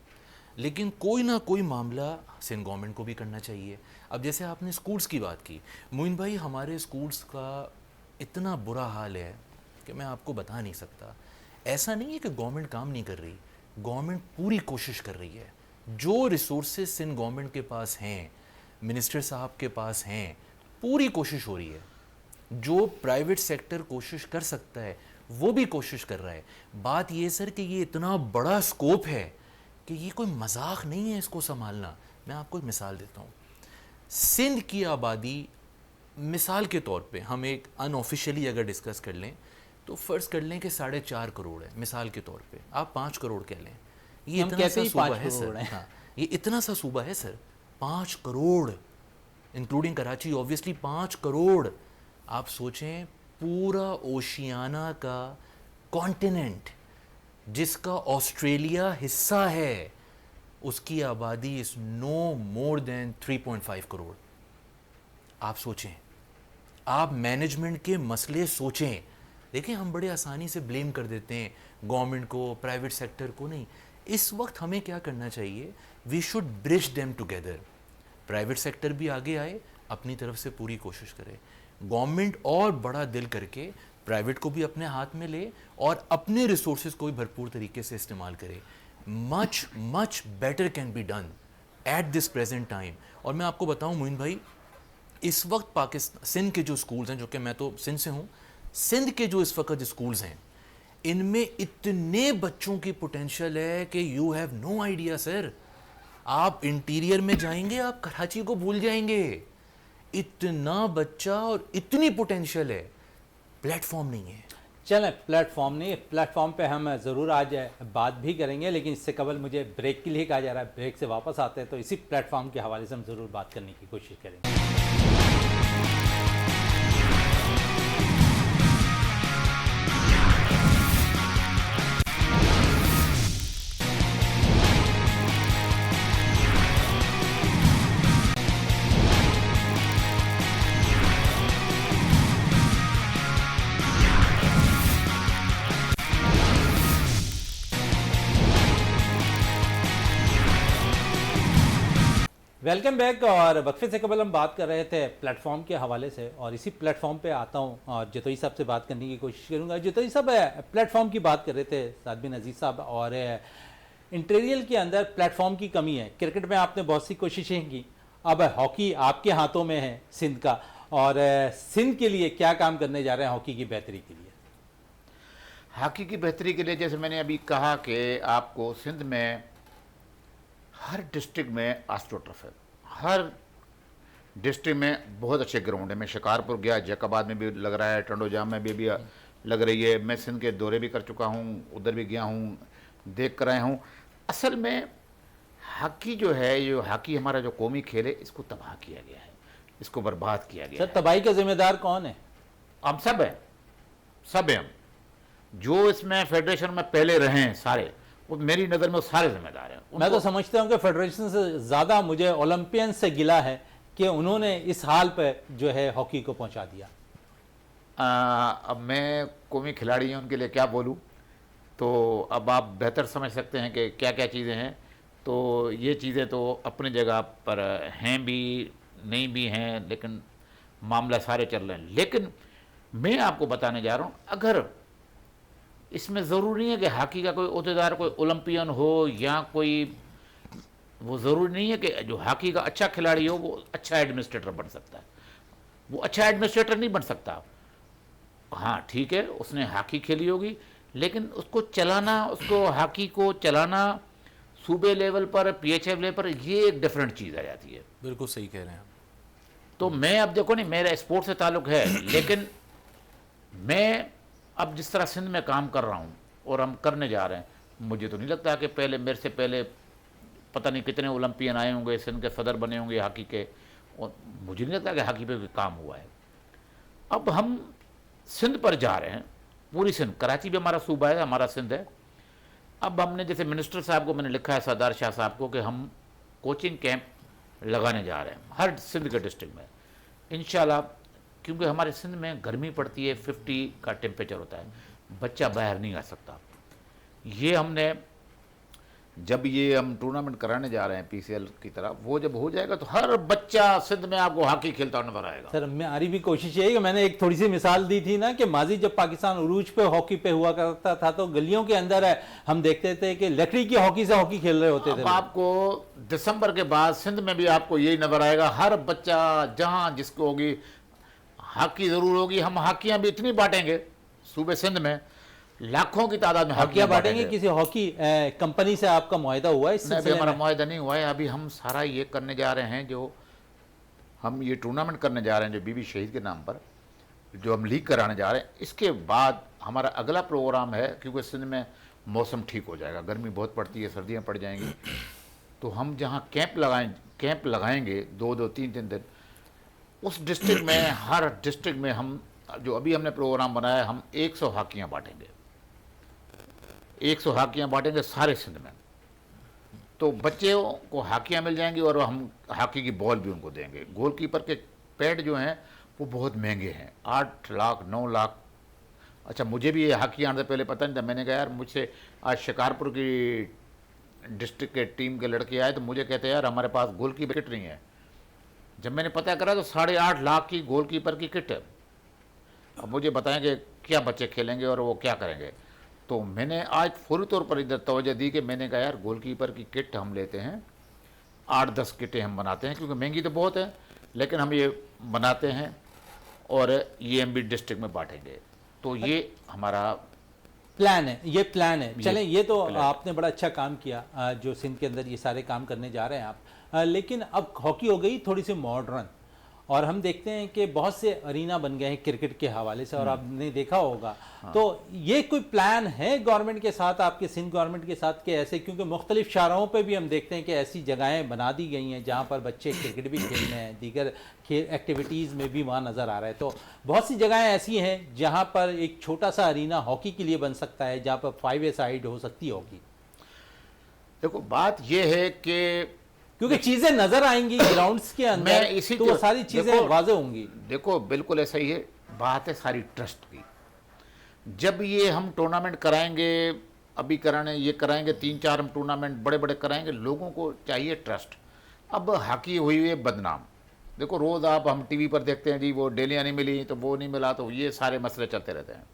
लेकिन कोई ना कोई मामला सिंध गवर्नमेंट को भी करना चाहिए। अब जैसे आपने स्कूल्स की बात की मोइन भाई, हमारे स्कूल्स का इतना बुरा हाल है कि मैं आपको बता नहीं सकता। ऐसा नहीं है कि गवर्नमेंट काम नहीं कर रही, गवर्नमेंट पूरी कोशिश कर रही है। जो रिसोर्सेज सिंध गवर्नमेंट के पास हैं, मिनिस्टर साहब के पास हैं, पूरी कोशिश हो रही है। जो प्राइवेट सेक्टर कोशिश कर सकता है वो भी कोशिश कर रहा है। बात ये सर कि ये इतना बड़ा स्कोप है कि ये कोई मजाक नहीं है इसको संभालना। मैं आपको एक मिसाल देता हूँ। सिंध की आबादी, मिसाल के तौर पे हम एक अनऑफिशियली अगर डिस्कस कर लें तो फ़र्ज़ कर लें कि 4.5 करोड़ है, मिसाल के तौर पे आप 5 करोड़ कह लें। ये इतना सा सूबा है सर, हाँ, ये इतना सा सूबा है sir, 5 crore including Karachi, obviously 5 crore. आप सोचें, पूरा ओशियाना का कॉन्टिनेंट जिसका ऑस्ट्रेलिया हिस्सा है, उसकी आबादी is no more than 3.5 crore. आप सोचें, आप मैनेजमेंट के मसले सोचें। देखिए, हम बड़े आसानी से ब्लेम कर देते हैं गवर्नमेंट को, प्राइवेट सेक्टर को। नहीं, इस वक्त हमें क्या करना चाहिए, we should bridge them together. Private sector भी आगे आए, अपनी तरफ से पूरी कोशिश करे, गवर्नमेंट और बड़ा दिल करके प्राइवेट को भी अपने हाथ में ले और अपने रिसोर्सेज को भी भरपूर तरीके से इस्तेमाल करे। Much much better can be done at this present time. और मैं आपको बताऊं मोइन भाई, इस वक्त पाकिस्तान सिंध के जो स्कूल्स हैं, जो कि मैं तो सिंध से हूँ, सिंध के जो इस वक्त स्कूल्स हैं, इनमें इतने बच्चों की पोटेंशियल है कि you have no idea sir. आप इंटीरियर में जाएंगे, आप कराची को भूल जाएंगे। इतना बच्चा और इतनी पोटेंशियल है, प्लेटफॉर्म नहीं है। चलें, प्लेटफॉर्म नहीं, प्लेटफॉर्म पे हम ज़रूर आज बात भी करेंगे, लेकिन इससे कबल मुझे ब्रेक के लिए कहा जा रहा है। ब्रेक से वापस आते हैं तो इसी प्लेटफॉर्म के हवाले से हम ज़रूर बात करने की कोशिश करेंगे। Welcome back. और वक्फे से कबल हम बात कर रहे थे प्लेटफॉर्म के हवाले से, और इसी प्लेटफॉर्म पे आता हूँ और जतोई साहब से बात करने की कोशिश करूँगा। जतोई साहब, प्लेटफॉर्म की बात कर रहे थे साद बिन अजीज़ साहब, और इंटीरियर के अंदर प्लेटफॉर्म की कमी है। क्रिकेट में आपने बहुत सी कोशिशें की, अब हॉकी आपके हाथों में है सिंध का, और सिंध के लिए क्या काम करने जा रहे हैं हॉकी की बेहतरी के लिए? हॉकी की बेहतरी के लिए, जैसे मैंने अभी कहा कि आपको सिंध में हर डिस्ट्रिक्ट में एस्ट्रोटर्फ है, हर डिस्ट्रिक्ट में बहुत अच्छे ग्राउंड है। मैं शिकारपुर गया, जैकाबाद में भी लग रहा है, टंडोजाम में भी लग रही है। मैं सिंध के दौरे भी कर चुका हूँ, उधर भी गया हूँ, देख कर आया हूँ। असल में हॉकी जो है, ये हॉकी हमारा जो कौमी खेल है, इसको तबाह किया गया है, इसको बर्बाद किया गया सर, तबाही का जिम्मेदार कौन है? हम सब हैं, सब हैं हम। जो इसमें फेडरेशन में पहले रहे हैं सारे, वो मेरी नज़र में वो सारे जिम्मेदार हैं। मैं तो समझता हूं कि फेडरेशन से ज़्यादा मुझे ओलंपियन से गिला है कि उन्होंने इस हाल पे जो है हॉकी को पहुंचा दिया। अब मैं कौमी खिलाड़ी हैं, उनके लिए क्या बोलूं, तो अब आप बेहतर समझ सकते हैं कि क्या क्या चीज़ें हैं। तो ये चीज़ें तो अपनी जगह पर हैं भी, नहीं भी हैं, लेकिन मामला सारे चल रहे हैं। लेकिन मैं आपको बताने जा रहा हूँ, अगर इसमें ज़रूरी नहीं है कि हॉकी का कोई ओहदेदार कोई ओलंपियन हो या कोई, वो ज़रूरी नहीं है कि जो हॉकी का अच्छा खिलाड़ी हो वो अच्छा एडमिनिस्ट्रेटर बन सकता है। वो अच्छा एडमिनिस्ट्रेटर नहीं बन सकता। हाँ ठीक है, उसने हॉकी खेली होगी, लेकिन उसको चलाना, उसको हॉकी को चलाना सूबे लेवल पर, PHF लेवल पर, ये एक डिफरेंट चीज़ आ जाती है। बिल्कुल सही कह रहे हैं आप। तो मैं अब देखो नहीं, मेरा स्पोर्ट्स से ताल्लुक़ है, लेकिन मैं अब जिस तरह सिंध में काम कर रहा हूँ और हम करने जा रहे हैं, मुझे तो नहीं लगता कि पहले मेरे से पहले पता नहीं कितने ओलंपियन आए होंगे, सिंध के सदर बने होंगे हॉकी के, और मुझे नहीं लगता कि हॉकी पे कोई काम हुआ है। अब हम सिंध पर जा रहे हैं, पूरी सिंध, कराची भी हमारा सूबा है, हमारा सिंध है। अब हमने जैसे मिनिस्टर साहब को मैंने लिखा है, सरदार शाह साहब को, कि हम कोचिंग कैंप लगाने जा रहे हैं हर सिंध के डिस्ट्रिक्ट में इंशाल्लाह, क्योंकि हमारे सिंध में गर्मी पड़ती है, 50 का टेम्परेचर होता है, बच्चा बाहर नहीं आ सकता। ये हमने जब ये हम टूर्नामेंट कराने जा रहे हैं PCL की तरफ, वो जब हो जाएगा तो हर बच्चा सिंध में आपको हॉकी खेलता नजर आएगा। सर हमारी भी कोशिश यही है कि मैंने एक थोड़ी सी मिसाल दी थी ना कि माजी जब पाकिस्तान उरूज पे हॉकी पे हुआ करता था तो गलियों के अंदर है हम देखते थे कि लकड़ी की हॉकी से हॉकी खेल रहे होते थे। अब आपको दिसंबर के बाद सिंध में भी आपको यही नजर आएगा, हर बच्चा जहां जिसको होगी हॉकी जरूर होगी। हम हॉकियां भी इतनी बांटेंगे सूबे सिंध में, लाखों की तादाद में हॉकियां बांटेंगे। किसी हॉकी कंपनी से आपका मुआहदा हुआ है इस नहीं, अभी सिलसिले हमारा में? मुआहदा नहीं हुआ है। अभी हम सारा ये करने जा रहे हैं, जो हम ये टूर्नामेंट करने जा रहे हैं, जो बीबी शहीद के नाम पर जो हम लीग कराने जा रहे हैं, इसके बाद हमारा अगला प्रोग्राम है, क्योंकि सिंध में मौसम ठीक हो जाएगा, गर्मी बहुत पड़ती है, सर्दियाँ पड़ जाएंगी, तो हम जहाँ कैंप लगाएंगे 2-2, 3-3 दिन उस डिस्ट्रिक्ट में, हर डिस्ट्रिक्ट में हम, जो अभी हमने प्रोग्राम बनाया है, हम 100 हॉकियाँ बांटेंगे, 100 हॉकियाँ बांटेंगे सारे सिंध में। तो बच्चों को हॉकियाँ मिल जाएंगी और हम हॉकी की बॉल भी उनको देंगे। गोलकीपर के पैड जो हैं वो बहुत महंगे हैं, 8 लाख 9 लाख। अच्छा, मुझे भी ये हॉकी आने से पहले पता नहीं था। मैंने कहा यार, मुझसे आज शिकारपुर की डिस्ट्रिक्ट के टीम के लड़के आए तो मुझे कहते यार हमारे पास गोलकीपर किट नहीं है। जब मैंने पता करा तो 8.5 लाख की गोलकीपर की किट है। अब मुझे बताएं कि क्या बच्चे खेलेंगे और वो क्या करेंगे। तो मैंने आज फौरी तौर पर इधर तवज्जो दी कि मैंने कहा यार गोलकीपर की किट हम लेते हैं, 8-10 किटें हम बनाते हैं, क्योंकि महंगी तो बहुत है, लेकिन हम ये बनाते हैं और ये MB डिस्ट्रिक्ट में बांटेंगे। तो ये हमारा प्लान है, ये प्लान है। चलें, ये तो प्लान। आपने बड़ा अच्छा काम किया जो सिंध के अंदर ये सारे काम करने जा रहे हैं आप। लेकिन अब हॉकी हो गई थोड़ी सी मॉडर्न, और हम देखते हैं कि बहुत से अरीना बन गए हैं क्रिकेट के हवाले से, और आपने देखा होगा। तो ये कोई प्लान है गवर्नमेंट के साथ, आपके सिंध गवर्नमेंट के साथ, कि ऐसे, क्योंकि मुख्तलिफ शाहराहों पे भी हम देखते हैं कि ऐसी जगहें बना दी गई हैं जहाँ पर बच्चे क्रिकेट भी खेल रहे हैं, दीगर खेल एक्टिविटीज़ में भी वहाँ नज़र आ रहा है। तो बहुत सी जगहें ऐसी हैं जहाँ पर एक छोटा सा अरीना हॉकी के लिए बन सकता है, जहाँ पर 5 साइड हो सकती है हॉकी। देखो, बात यह है कि क्योंकि चीजें नजर आएंगी ग्राउंड्स के अंदर, इसी तो वो सारी चीजें वाज़ेह होंगी। देखो, बिल्कुल ऐसा ही है। बात है सारी ट्रस्ट की। जब ये हम टूर्नामेंट कराएंगे, अभी कराने ये कराएंगे 3-4 हम टूर्नामेंट बड़े बड़े कराएंगे, लोगों को चाहिए ट्रस्ट। अब हॉकी हुई है बदनाम। देखो, रोज़ आप हम टीवी पर देखते हैं जी वो डेलियाँ नहीं मिली तो वो नहीं मिला, तो ये सारे मसले चलते रहते हैं।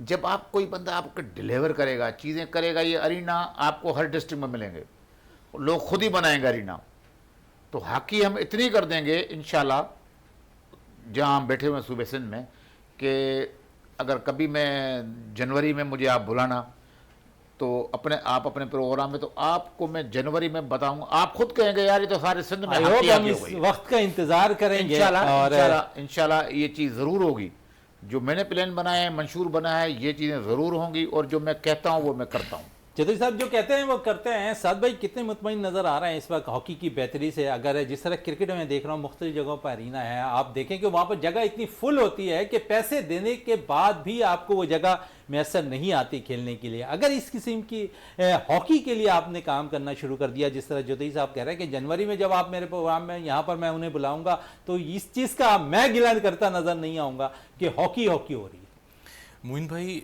जब आप कोई बंदा आपको डिलीवर करेगा, चीज़ें करेगा, ये अरीना आपको हर डिस्ट्रिक्ट में मिलेंगे, लोग खुद ही बनाएंगे अरीना। तो हॉकी हम इतनी कर देंगे इंशाल्लाह, जहाँ हम बैठे हुए सूबे सिंध में, कि अगर कभी मैं जनवरी में मुझे आप बुलाना तो अपने प्रोग्राम में, तो आपको मैं जनवरी में बताऊंगा, आप खुद कहेंगे यार ये तो सारे सिंध में हॉकी हम इस वक्त का इंतजार करेंगे। इंशाल्लाह ये चीज़ ज़रूर होगी। जो मैंने प्लान बनाया है, मंशूर बनाया है, ये चीज़ें ज़रूर होंगी, और जो मैं कहता हूँ वो मैं करता हूँ। चौधरी साहब जो कहते हैं वो करते हैं। साद भाई कितने मुतमईन नज़र आ रहे हैं इस वक्त हॉकी की बेहतरी से? अगर जिस तरह क्रिकेट में देख रहा हूँ मुख्तलिफ जगहों पर अरीना है, आप देखें कि वहाँ पर जगह इतनी फुल होती है कि पैसे देने के बाद भी आपको वो जगह मैसर नहीं आती खेलने के लिए। अगर इस किस्म की हॉकी के लिए आपने काम करना शुरू कर दिया, जिस तरह चौधरी साहब कह रहे हैं कि जनवरी में जब आप मेरे प्रोग्राम में यहाँ पर मैं उन्हें बुलाऊंगा तो इस चीज़ का मैं गिलान करता नज़र नहीं आऊँगा कि हॉकी हॉकी हो रही है। मोइन भाई,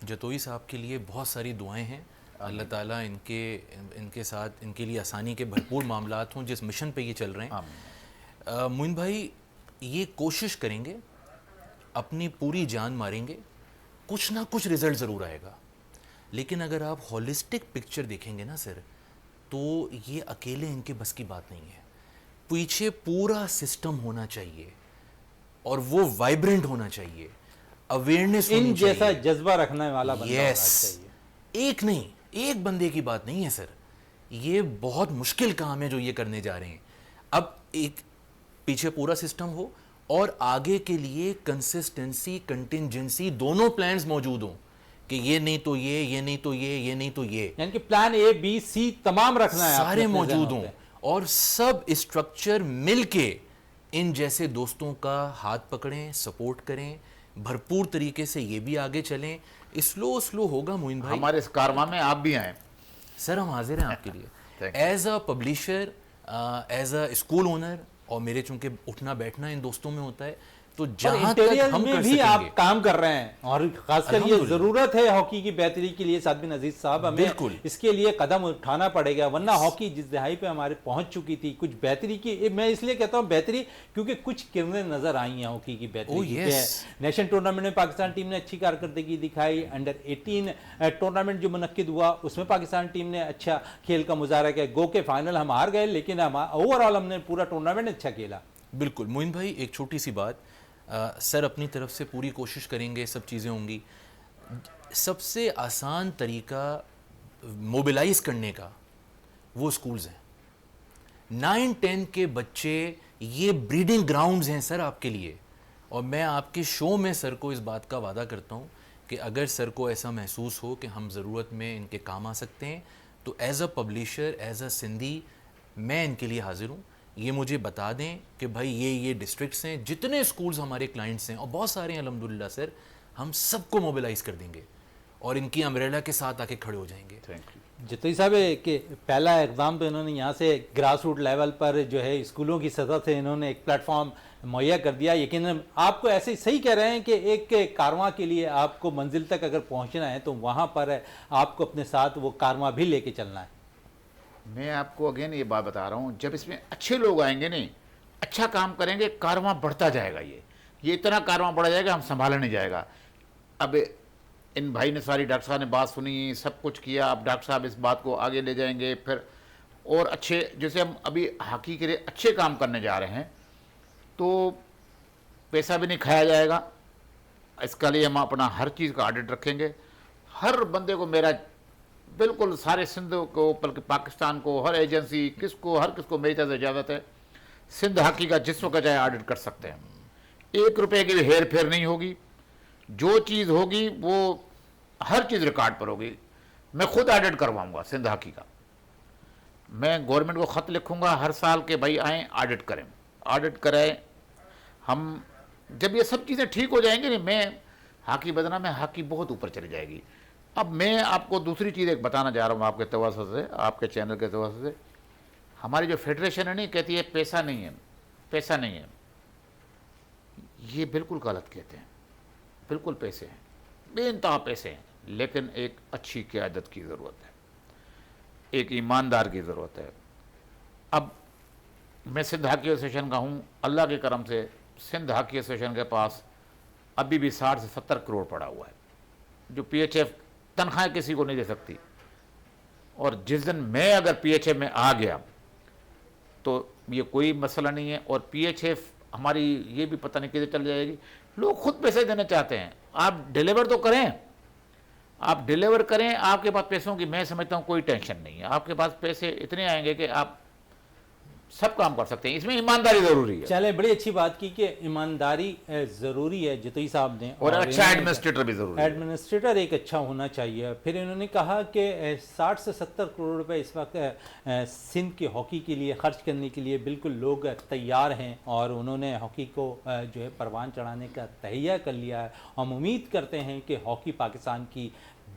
जतोई साहब के लिए बहुत सारी दुआएं हैं। अल्लाह ताला इनके साथ इनके लिए आसानी के भरपूर मामलात हों जिस मिशन पे ये चल रहे हैं। मोइन भाई, ये कोशिश करेंगे, अपनी पूरी जान मारेंगे, कुछ ना कुछ रिजल्ट ज़रूर आएगा। लेकिन अगर आप हॉलिस्टिक पिक्चर देखेंगे ना सर, तो ये अकेले इनके बस की बात नहीं है। पीछे पूरा सिस्टम होना चाहिए और वो वाइब्रेंट होना चाहिए, अवेयरनेस इन होनी जैसा चाहिए। जज्बा रखने वाला बंदा होना यस, चाहिए। एक नहीं, एक बंदे की बात नहीं है सर। ये बहुत मुश्किल काम है जो ये करने जा रहे हैं। अब एक पीछे पूरा सिस्टम हो और आगे के लिए कंसिस्टेंसी, कंटिंजेंसी, दोनों प्लान्स मौजूद हों कि ये नहीं तो ये नहीं तो ये नहीं तो ये, यानी कि प्लान ए बी सी तमाम रखना है, सारे अपने मौजूद जहनों हों पे। और सब स्ट्रक्चर मिलके इन जैसे दोस्तों का हाथ पकड़ें, सपोर्ट करें, भरपूर तरीके से ये भी आगे चलें। स्लो स्लो होगा मोइन भाई। हमारे इस कारवा में आप भी आए सर, हम हाजिर हैं आपके लिए as a publisher, as a school owner, और मेरे चूंकि उठना बैठना इन दोस्तों में होता है, तो जहां तक हम में कर भी आप सकेंगे। काम कर रहे हैं और खासकर ये अल्हम्दुलिल्लाह। जरूरत है हॉकी की बेहतरी के लिए। साद बिन अजीज साहब, हमें बिल्कुल। इसके लिए कदम उठाना पड़ेगा, वरना हॉकी जिस दिहाई पे हमारे पहुंच चुकी थी, कुछ बेहतरी की, मैं इसलिए कहता हूं बेहतरी क्योंकि कुछ किरणें नजर आई हैं हॉकी की बेहतरी Oh, की। yes. नेशनल टूर्नामेंट में पाकिस्तान टीम ने अच्छी कारकर्दगी दिखाई। अंडर 18 टूर्नामेंट जो मुनक्किद हुआ उसमें पाकिस्तान टीम ने अच्छा खेल का मुजाहरा किया। गो के फाइनल हम हार गए, लेकिन ओवरऑल हमने पूरा टूर्नामेंट अच्छा खेला। बिल्कुल मोइन भाई, एक छोटी सी बात, सर अपनी तरफ से पूरी कोशिश करेंगे, सब चीज़ें होंगी। सबसे आसान तरीका मोबिलाइज करने का वो स्कूल्स हैं। 9-10 के बच्चे ये ब्रीडिंग ग्राउंड्स हैं सर आपके लिए। और मैं आपके शो में सर को इस बात का वादा करता हूँ कि अगर सर को ऐसा महसूस हो कि हम ज़रूरत में इनके काम आ सकते हैं, तो as a publisher, as a Sindhi, मैं इनके लिए हाजिर हूँ। ये मुझे बता दें कि भाई ये डिस्ट्रिक्ट्स हैं, जितने स्कूल्स हमारे क्लाइंट्स हैं और बहुत सारे हैं अल्हम्दुलिल्लाह सर, हम सबको मोबिलाइज कर देंगे और इनकी अम्ब्रेला के साथ आके खड़े हो जाएंगे। Thank you. जितनी साहब कि पहला एग्ज़ाम तो इन्होंने यहाँ से ग्रास रूट लेवल पर जो है स्कूलों की सतह से इन्होंने एक प्लेटफॉर्म मुहैया कर दिया। यकीन आपको ऐसे ही सही कह रहे हैं कि एक कारवां के लिए आपको मंजिल तक अगर पहुँचना है तो वहाँ पर आपको अपने साथ वो कारवां भी लेके चलना है। मैं आपको अगेन ये बात बता रहा हूँ, जब इसमें अच्छे लोग आएंगे नहीं, अच्छा काम करेंगे, कारवां बढ़ता जाएगा। ये इतना कारवां बढ़ जाएगा हम संभाला नहीं जाएगा। अब इन भाई ने सारी डॉक्टर साहब ने बात सुनी, सब कुछ किया, अब डॉक्टर साहब इस बात को आगे ले जाएंगे फिर और अच्छे, जैसे हम अभी हॉकी के लिए अच्छे काम करने जा रहे हैं तो पैसा भी नहीं खाया जाएगा। इसके लिए हम अपना हर चीज़ का ऑडिट रखेंगे। हर बंदे को मेरा बिल्कुल, सारे सिंध को, बल्कि पाकिस्तान को, हर एजेंसी हर किसको मेरी तरफ से इजाज़त है, सिंध हॉकी का जिस वक्त चाहे ऑडिट कर सकते हैं। 1 रुपये की भी हेर फेर नहीं होगी। जो चीज़ होगी वो हर चीज़ रिकॉर्ड पर होगी। मैं खुद ऑडिट करवाऊंगा सिंध हॉकी का। मैं गवर्नमेंट को ख़त लिखूंगा हर साल के भाई आएँ ऑडिट करें, ऑडिट कराएं। हम जब ये सब चीज़ें ठीक हो जाएंगी नहीं, मैं हॉकी बदना में हॉकी बहुत ऊपर चली जाएगी। अब मैं आपको दूसरी चीज़ एक बताना जा रहा हूँ आपके तवज्जुह से, आपके चैनल के तवज्जुह से। हमारी जो फेडरेशन है नहीं, कहती है पैसा नहीं है, पैसा नहीं है। ये बिल्कुल गलत कहते हैं। बिल्कुल पैसे हैं, बेइंतहा पैसे हैं, लेकिन एक अच्छी क़यादत की ज़रूरत है, एक ईमानदार की ज़रूरत है। अब मैं सिंध हॉकी एसोसिएशन का हूँ। अल्लाह के करम से सिंध हॉकी एसोसिएशन के पास अभी भी 60 से 70 करोड़ पड़ा हुआ है, जो PHF तनख्वाहें किसी को नहीं दे सकती। और जिस दिन मैं अगर PHF में आ गया तो ये कोई मसला नहीं है। और PHF हमारी ये भी पता नहीं किधर चल जाएगी। लोग खुद पैसे देना चाहते हैं, आप डिलीवर तो करें, आप डिलीवर करें। आपके पास पैसों की मैं समझता हूँ कोई टेंशन नहीं है। आपके पास पैसे इतने आएंगे कि आप सब काम कर सकते हैं, इसमें ईमानदारी जरूरी है चले, बड़ी अच्छी बात की कि ईमानदारी ज़रूरी है जितोई साहब ने, और अच्छा एडमिनिस्ट्रेटर भी जरूरी है। एडमिनिस्ट्रेटर एक अच्छा होना चाहिए। फिर इन्होंने कहा कि 60 से 70 करोड़ रुपए इस वक्त सिंध की हॉकी के लिए खर्च करने के लिए बिल्कुल लोग तैयार हैं, और उन्होंने हॉकी को जो है परवान चढ़ाने का तहिया कर लिया है। हम उम्मीद करते हैं कि हॉकी पाकिस्तान की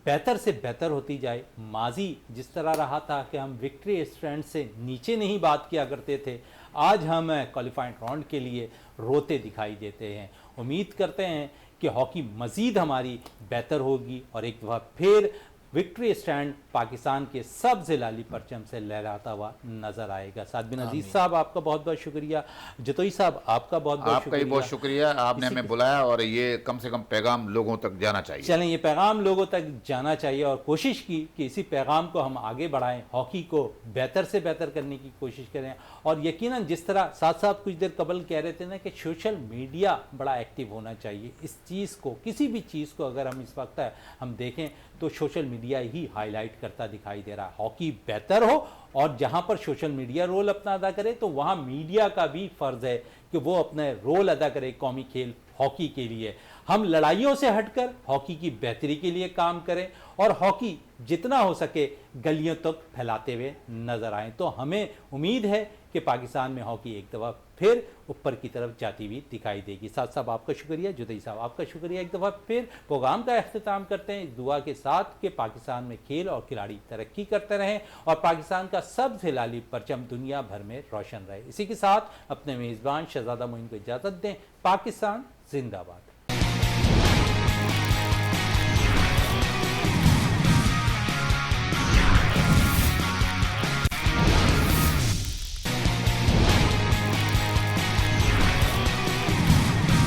बेहतर से बेहतर होती जाए। माजी जिस तरह रहा था कि हम विक्ट्री स्टैंड से नीचे नहीं बात किया करते थे, आज हम क्वालिफाइंग राउंड के लिए रोते दिखाई देते हैं। उम्मीद करते हैं कि हॉकी मज़ीद हमारी बेहतर होगी और एक दफ़ा फिर विक्ट्री स्टैंड पाकिस्तान के सबसे लाली परचम से लहराता हुआ नजर आएगा। साद बिन अजीज साहब आपका बहुत बहुत शुक्रिया, जतोई साहब आपका बहुत बहुत आपका ही बहुत शुक्रिया, आपने हमें बुलाया और ये कम से कम पैगाम लोगों तक जाना चाहिए। चलें, ये पैगाम लोगों तक जाना चाहिए और कोशिश की कि इसी पैगाम को हम आगे बढ़ाएं, हॉकी को बेहतर से बेहतर करने की कोशिश करें। और यकीनन जिस तरह साथ साथ कुछ देर कबल कह रहे थे ना कि सोशल मीडिया बड़ा एक्टिव होना चाहिए। इस चीज़ को, किसी भी चीज़ को अगर हम इस वक्त हम देखें तो सोशल मीडिया ही हाईलाइट करता दिखाई दे रहा है। हॉकी बेहतर हो और जहां पर सोशल मीडिया रोल अपना अदा करे तो वहां मीडिया का भी फर्ज है कि वो अपना रोल अदा करे कौमी खेल हॉकी के लिए। हम लड़ाइयों से हटकर हॉकी की बेहतरी के लिए काम करें और हॉकी जितना हो सके गलियों तक फैलाते हुए नजर आए। तो हमें उम्मीद है कि पाकिस्तान में हॉकी एक दफ़ा फिर ऊपर की तरफ जाती हुई दिखाई देगी। साथ साहब आपका शुक्रिया, जुदैई साहब आपका शुक्रिया। एक दफ़ा फिर प्रोग्राम का अख्तिताम करते हैं इस दुआ के साथ कि पाकिस्तान में खेल और खिलाड़ी तरक्की करते रहें और पाकिस्तान का सबसे लाली परचम दुनिया भर में रोशन रहे। इसी के साथ अपने मेज़बान शहजादा मोइन को इजाज़त दें। पाकिस्तान जिंदाबाद।